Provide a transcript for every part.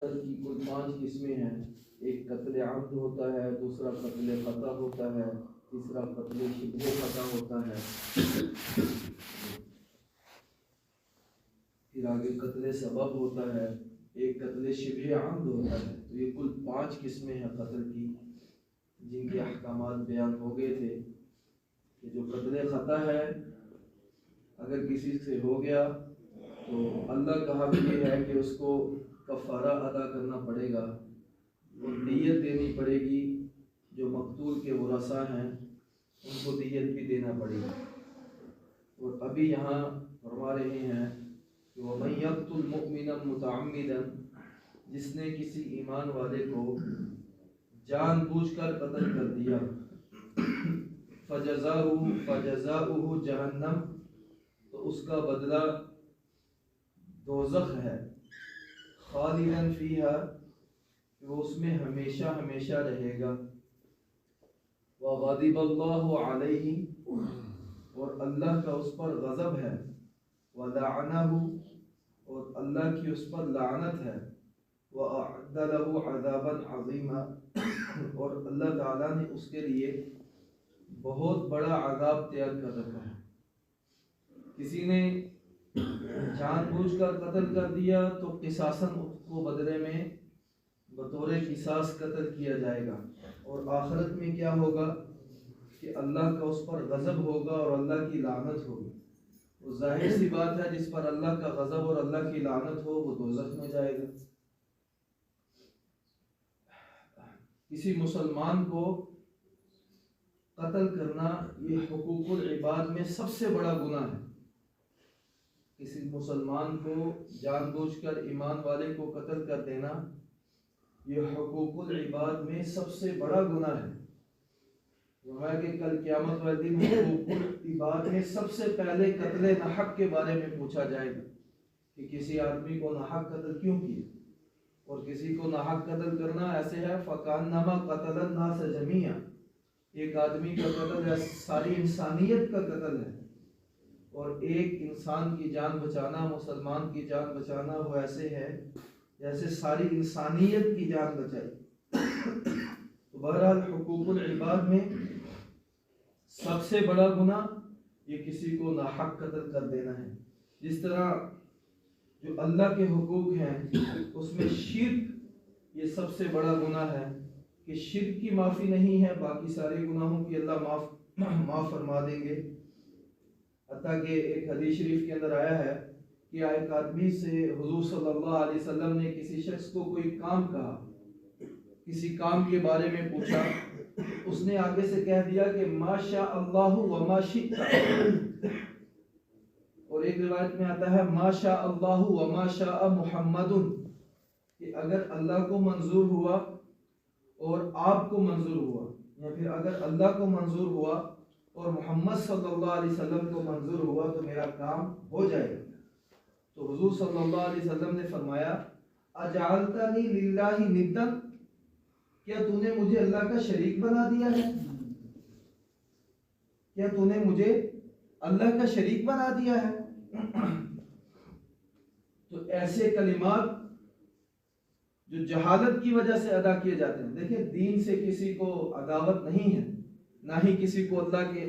کی کل 5 قسمیں ہیں۔ ایک قتل عمد ہوتا ہے، دوسرا قتل خطا ہوتا ہے، تیسرا قتل شبہ خطا ہوتا ہے، پھر آگے قتل سبب ہوتا ہے، ایک قتل شبہ عمد ہوتا ہے۔ تو یہ کل 5 قسمیں ہیں قتل کی، جن کے احکامات بیان ہو گئے تھے کہ جو قتل خطا ہے اگر کسی سے ہو گیا تو اللہ کا حق یہ ہے کہ اس کو کفارہ ادا کرنا پڑے گا اور دیت دینی پڑے گی۔ جو مقتول کے ورثاء ہیں ان کو دیت بھی دینا پڑے گی۔ اور ابھی یہاں فرما رہے ہیں کہ وَمَن يَقْتُلْ مُؤْمِنًا مُتَعَمِّدًا، جس نے کسی ایمان والے کو جان بوجھ کر قتل کر دیا، فَجَزَاؤُهُ جَہَنَّمْ، تو اس کا بدلہ دوزخ ہے، خالداً فیہا، وہ اس میں ہمیشہ ہمیشہ رہے گا، وغضب اللہ علیہ، اور اللہ کا اس پر غضب ہے، ولعنہ، اور اللہ کی اس پر لعنت ہے، واعد له عذابا عظیما، اور اللہ تعالیٰ نے اس کے لیے بہت بڑا عذاب تیار کر رکھا ہے۔ کسی نے جان بوجھ کر قتل کر دیا تو قصاصاً اس کو بدلے میں بطور قصاص قتل کیا جائے گا، اور آخرت میں کیا ہوگا کہ اللہ کا اس پر غضب ہوگا اور اللہ کی لعنت ہوگی۔ وہ ظاہر سی بات ہے، جس پر اللہ کا غضب اور اللہ کی لعنت ہو وہ دوزخ میں جائے گا۔ کسی مسلمان کو قتل کرنا یہ حقوق العباد میں سب سے بڑا گناہ ہے۔ کسی مسلمان کو جان بوجھ کر ایمان والے کو قتل کر دینا یہ حقوق العباد میں سب سے بڑا گناہ ہے۔ فرمایا کہ کل قیامت والے دن حقوق العباد میں سب سے پہلے قتل ناحق کے بارے میں پوچھا جائے گا کہ کسی آدمی کو ناحق قتل کیوں کیا، اور کسی کو ناحق قتل کرنا ایسے ہے فَكَأَنَّمَا قَتَلَ النَّاسَ جَمِيعًا، ایک آدمی کا قتل ساری انسانیت کا قتل ہے، اور ایک انسان کی جان بچانا، مسلمان کی جان بچانا، وہ ایسے ہے جیسے ساری انسانیت کی جان بچائی۔ تو بہرحال حقوق العباد میں سب سے بڑا گناہ یہ کسی کو ناحق قتل کر دینا ہے۔ جس طرح جو اللہ کے حقوق ہیں اس میں شرک یہ سب سے بڑا گناہ ہے کہ شرک کی معافی نہیں ہے، باقی سارے گناہوں کی اللہ معاف فرما دیں گے۔ حتیٰ کہ ایک حدیث شریف کے اندر آیا ہے کہ ایک آدمی سے حضور صلی اللہ علیہ وسلم نے کسی شخص کو کوئی کام کہا، کسی کام کے بارے میں پوچھا، اس نے آگے سے کہہ دیا کہ ما شاء اللہ و ما شئت، اور ایک روایت میں آتا ہے ما شاء اللہ و ما شاء محمد، کہ اگر اللہ کو منظور ہوا اور آپ کو منظور ہوا، یا پھر اگر اللہ کو منظور ہوا اور محمد صلی اللہ علیہ وسلم کو منظور ہوا تو میرا کام ہو جائے گا۔ تو حضور صلی اللہ علیہ وسلم نے فرمایا اجعلتنی للہ ندا، کیا تو نے مجھے اللہ کا شریک بنا دیا ہے؟ کیا تو نے مجھے اللہ کا شریک بنا دیا ہے؟ تو ایسے کلمات جو جہالت کی وجہ سے ادا کیے جاتے ہیں، دیکھیں دین سے کسی کو عداوت نہیں ہے، نہ ہی کسی کو اللہ کے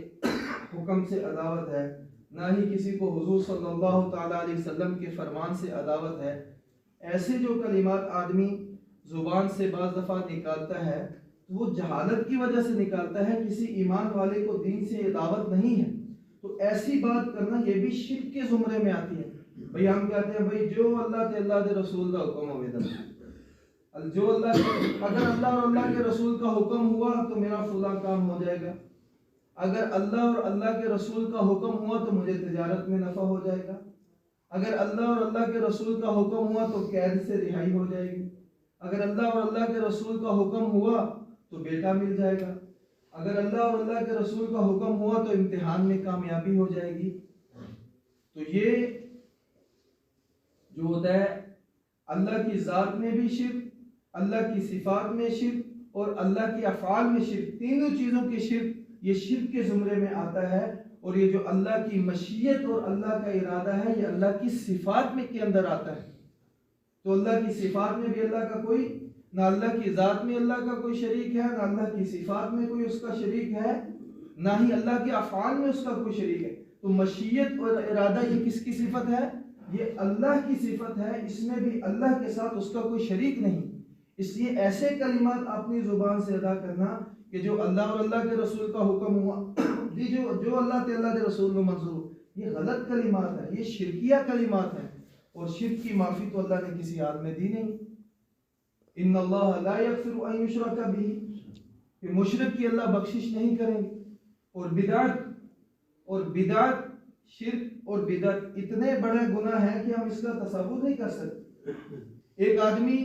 حکم سے عداوت ہے، نہ ہی کسی کو حضور صلی اللہ تعالیٰ علیہ وسلم کے فرمان سے عداوت ہے۔ ایسے جو کلمات آدمی زبان سے بعض دفعہ نکالتا ہے تو وہ جہالت کی وجہ سے نکالتا ہے، کسی ایمان والے کو دین سے عداوت نہیں ہے۔ تو ایسی بات کرنا یہ بھی شرک کے زمرے میں آتی ہے۔ بھئی ہم کہتے ہیں بھئی جو اللہ کے رسول کا حکم ہوئے تھا، جو اگر اللہ اور اللہ کے رسول کا حکم ہوا تو میرا فلاں کام ہو جائے گا، اگر اللہ اور اللہ کے رسول کا حکم ہوا تو مجھے تجارت میں نفع ہو جائے گا، اگر اللہ اور اللہ کے رسول کا حکم ہوا تو قید سے رہائی ہو جائے گی، اگر اللہ اور اللہ کے رسول کا حکم ہوا تو بیٹا مل جائے گا، اگر اللہ اور اللہ کے رسول کا حکم ہوا تو امتحان میں کامیابی ہو جائے گی۔ تو یہ جو ہوتا ہے اللہ کی ذات میں بھی شرک، اللہ کی صفات میں شرک اور اللہ کی افعال میں شرک، تینوں چیزوں کے شرک یہ شرک کے زمرے میں آتا ہے۔ اور یہ جو اللہ کی مشیت اور اللہ کا ارادہ ہے یہ اللہ کی صفات میں کے اندر آتا ہے۔ تو اللہ کی صفات میں بھی اللہ کا کوئی، نہ اللہ کی ذات میں اللہ کا کوئی شریک ہے، نہ اللہ کی صفات میں کوئی اس کا شریک ہے، نہ ہی اللہ کے افعال میں اس کا کوئی شریک ہے۔ تو مشیت اور ارادہ یہ کس کی صفت ہے؟ یہ اللہ کی صفت ہے، اس میں بھی اللہ کے ساتھ اس کا کوئی شریک نہیں۔ اس لیے ایسے کلمات اپنی زبان سے ادا کرنا کہ جو اللہ اور اللہ کے رسول کا حکم ہوا، جو اللہ تعالیٰ کے رسول کو منظور ہو، یہ غلط کلمات ہے، یہ شرکیہ کلمات ہیں، اور شرک کی معافی تو اللہ نے کسی حال میں دی نہیں۔ ان اللہ لا یغفر ان یشرک بہ، کہ مشرک کی اللہ بخشش نہیں کریں گے۔ اور بدعت شرک اور بدعت اتنے بڑے گناہ ہیں کہ ہم اس کا تصور نہیں کر سکتے۔ ایک آدمی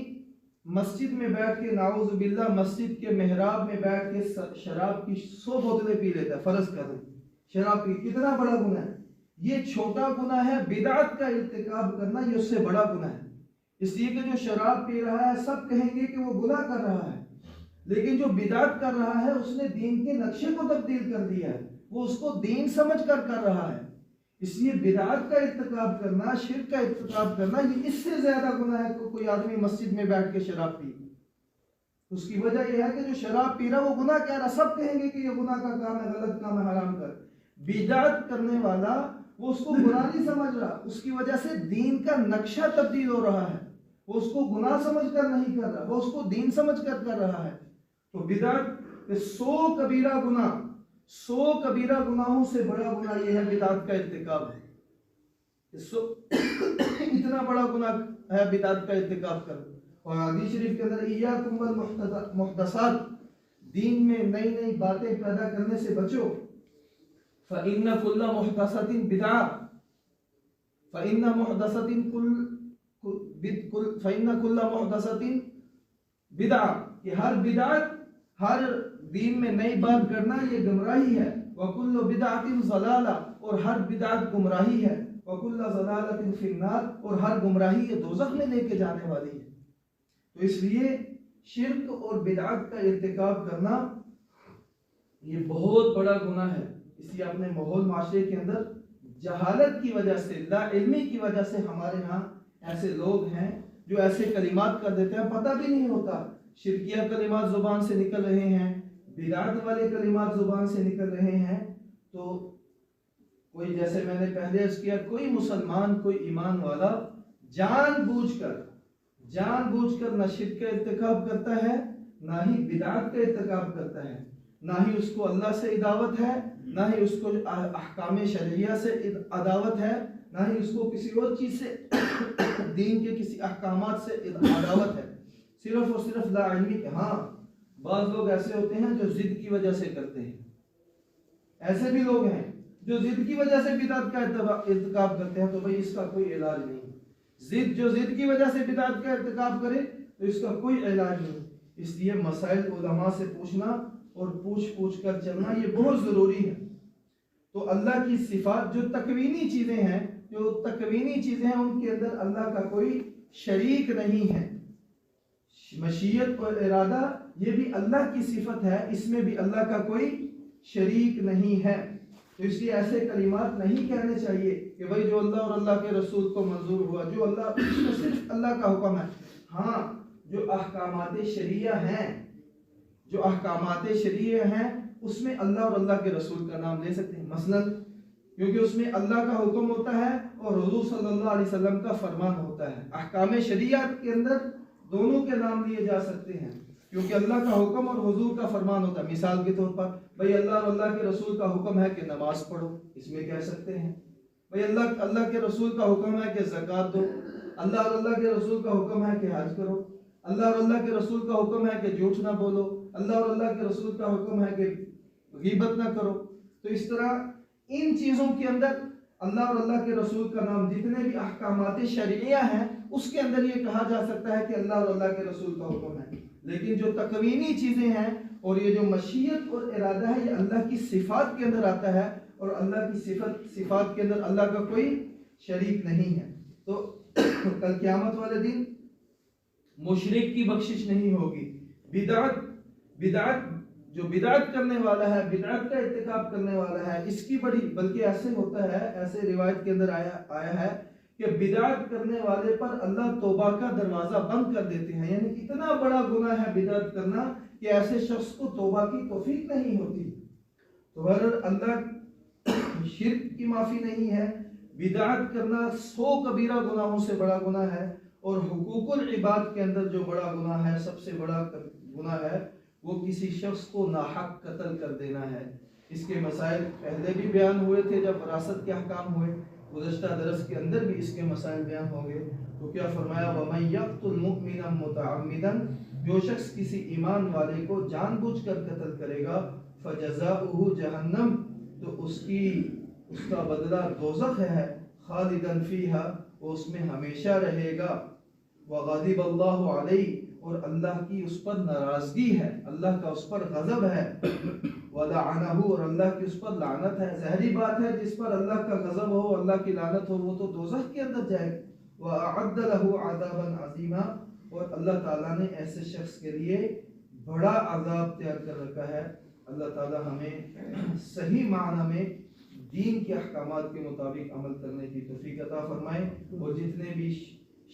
مسجد میں بیٹھ کے، نعوذ باللہ، مسجد کے محراب میں بیٹھ کے شراب کی 100 بوتلیں پی لیتا ہے، فرض کر دیں شراب پی، کتنا بڑا گناہ ہے۔ یہ چھوٹا گناہ ہے، بدعت کا ارتکاب کرنا یہ اس سے بڑا گناہ ہے۔ اس لیے کہ جو شراب پی رہا ہے سب کہیں گے کہ وہ گناہ کر رہا ہے، لیکن جو بدعت کر رہا ہے اس نے دین کے نقشے کو تبدیل کر دیا ہے، وہ اس کو دین سمجھ کر رہا ہے۔ اس لیے بدعت کا ارتکاب کرنا، شرک کا ارتکاب کرنا، یہ اس سے زیادہ گناہ ہے کہ کوئی آدمی مسجد میں بیٹھ کے شراب پی۔ اس کی وجہ یہ ہے کہ جو شراب پی رہا وہ گناہ کہہ رہا، سب کہیں گے کہ یہ گناہ کا کام ہے، غلط کام ہے، حرام کر۔ بدعت کرنے والا وہ اس کو گناہ نہیں سمجھ رہا، اس کی وجہ سے دین کا نقشہ تبدیل ہو رہا ہے، وہ اس کو گناہ سمجھ کر نہیں کر رہا، وہ اس کو دین سمجھ کر رہا ہے۔ تو بدعت 100 کبیرہ گناہ، 100 کبیرہ گناہوں سے بڑا گناہ یہ ہے بدعت کا ارتکاب ہے۔ اتنا بڑا گناہ ہے بدعت کا ارتکاب کرنا۔ اور حدیث شریف کے اندر ایاکم والمحدثات، دین میں نئی نئی باتیں پیدا کرنے سے بچو۔ فإن كل محدثة بدعة، فإن كل محدثة بدعة، کہ ہر بدعت، ہر دین میں نئی بات کرنا یہ گمراہی ہے۔ وَكُلُّ بِدْعَةٍ ضَلَالَةٍ، اور ہر بدعت گمراہی ہے۔ وَكُلُّ ضَلَالَةٍ فِي النَّارِ، اور ہر گمراہی یہ دوزخ میں لے کے جانے والی ہے۔ تو اس لیے شرک اور بدعت کا ارتکاب کرنا یہ بہت بڑا گناہ ہے۔ اس لیے اپنے ماحول معاشرے کے اندر جہالت کی وجہ سے، لا علمی کی وجہ سے ہمارے ہاں ایسے لوگ ہیں جو ایسے کلمات کر دیتے ہیں، پتہ بھی نہیں ہوتا، شرکیہ کلمات زبان سے نکل رہے ہیں، بدعت والے کلمات زبان سے نکل رہے ہیں۔ تو کوئی، جیسے میں نے پہلے عرض کیا، کوئی مسلمان، کوئی ایمان والا جان بوجھ کر نہ شرک کا ارتکاب کرتا ہے، نہ ہی بدعت کا ارتکاب کرتا ہے، نہ ہی اس کو اللہ سے عداوت ہے، نہ ہی اس کو احکام شرعیہ سے عداوت ہے، نہ ہی اس کو کسی اور چیز سے، دین کے کسی احکامات سے عداوت ہے، صرف اور صرف لا علمی کے۔ ہاں بعض لوگ ایسے ہوتے ہیں جو ضد کی وجہ سے کرتے ہیں، ایسے بھی لوگ ہیں جو ضد کی وجہ سے بدعت کا ارتکاب کرتے ہیں، تو بھئی اس کا کوئی علاج نہیں۔ جو ضد کی وجہ سے بدعت کا ارتکاب کرے تو اس کا کوئی علاج نہیں۔ اس لیے مسائل علماء سے پوچھنا اور پوچھ کر چلنا یہ بہت ضروری ہے۔ تو اللہ کی صفات جو تکوینی چیزیں ہیں، ان کے اندر اللہ کا کوئی شریک نہیں ہے۔ مشیت اور ارادہ یہ بھی اللہ کی صفت ہے، اس میں بھی اللہ کا کوئی شریک نہیں ہے۔ تو اس لیے ایسے کلمات نہیں کہنے چاہیے کہ بھئی جو اللہ اور اللہ کے رسول کو منظور ہوا، جو اللہ، اس میں صرف اللہ کا حکم ہے۔ ہاں جو احکامات شریعہ ہیں اس میں اللہ اور اللہ کے رسول کا نام لے سکتے ہیں، مثلا کیونکہ اس میں اللہ کا حکم ہوتا ہے اور حضور صلی اللہ علیہ وسلم کا فرمان ہوتا ہے۔ احکام شریعت کے اندر دونوں کے نام لیے جا سکتے ہیں، کیونکہ اللہ کا حکم اور حضور کا فرمان ہوتا ہے۔ مثال کے طور پر بھئی اللہ اور اللہ کے رسول کا حکم ہے کہ نماز پڑھو، اس میں کہہ سکتے ہیں۔ بھئی اللہ کے رسول کا حکم ہے کہ زکوٰۃ دو، اللہ اور اللہ کے رسول کا حکم ہے کہ حج کرو، اللہ اور اللہ کے رسول کا حکم ہے کہ جھوٹ نہ بولو، اللہ اور اللہ کے رسول کا حکم ہے کہ غیبت نہ کرو۔ تو اس طرح ان چیزوں کے اندر اللہ اور اللہ کے رسول کا نام، جتنے بھی احکامات شرعیہ ہیں اس کے اندر یہ کہا جا سکتا ہے کہ اللہ اور اللہ کے رسول کا حکم ہے۔ لیکن جو تکوینی چیزیں ہیں اور یہ جو مشیت اور ارادہ ہے، یہ اللہ کی صفات کے اندر آتا ہے، اور اللہ کی صفات کے اندر اللہ کا کوئی شریک نہیں ہے۔ تو کل قیامت والے دن مشرک کی بخشش نہیں ہوگی۔ جو بدعت کرنے والا ہے، بدعت کا ارتکاب کرنے والا ہے، اس کی بڑی، بلکہ ایسے ہوتا ہے، ایسے روایت کے اندر آیا ہے کہ بدعت کرنے والے پر اللہ توبہ کا دروازہ بند کر دیتے ہیں، یعنی اتنا بڑا گناہ ہے بدعت کرنا کہ ایسے شخص کو توبہ کی توفیق نہیں ہوتی۔ تو اگر اللہ شرک کی معافی نہیں ہے، بدعت کرنا 100 کبیرہ گناہوں سے بڑا گناہ ہے، اور حقوق العباد کے اندر جو بڑا گناہ ہے، سب سے بڑا گناہ ہے، وہ کسی شخص کو ناحق قتل کر دینا ہے۔ اس کے مسائل پہلے بھی بیان ہوئے تھے جب وراثت کے احکام ہوئے، گزشتہ درس کے اندر بھی اس کے مسائل بیان ہوں گے۔ تو کیا فرمایا، وَمَن يَقْتُلْ مُؤْمِنًا مُتَعَمِّدًا، جو شخص کسی ایمان والے کو جان بوجھ کر قتل کرے گا، فَجَزَاؤُهُ جَهَنَّمْ، تو اس کا بدلہ دوزخ ہے، خالداً فیہا، وہ اس میں ہمیشہ رہے گا، وغضب اللہ علیہ، اور اللہ کی اس پر ناراضگی ہے، اللہ کا اس پر غضب ہے، ولعنہ، اور اللہ کی اس پر لعنت ہے۔ ظاہری بات ہے جس پر اللہ کا غضب ہو، اللہ کی لعنت ہو، وہ تو دوزخ کے اندر جائے گا۔ وَأَعَدَّ لَهُ عَذَابًا عَظِيمًا، اور اللہ تعالیٰ نے ایسے شخص کے لیے بڑا عذاب تیار کر رکھا ہے۔ اللہ تعالیٰ ہمیں صحیح معنی میں دین کے احکامات کے مطابق عمل کرنے کی توفیق عطا فرمائے، اور جتنے بھی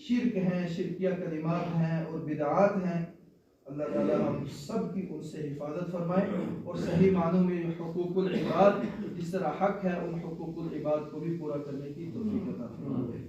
شرک ہیں، شرکیہ کلمات ہیں اور بدعات ہیں، اللہ تعالیٰ ہم سب کی ان سے حفاظت فرمائے، اور صحیح معنوں میں حقوق العباد جس طرح حق ہے، ان حقوق العباد کو بھی پورا کرنے کی توفیق عطا فرمائے۔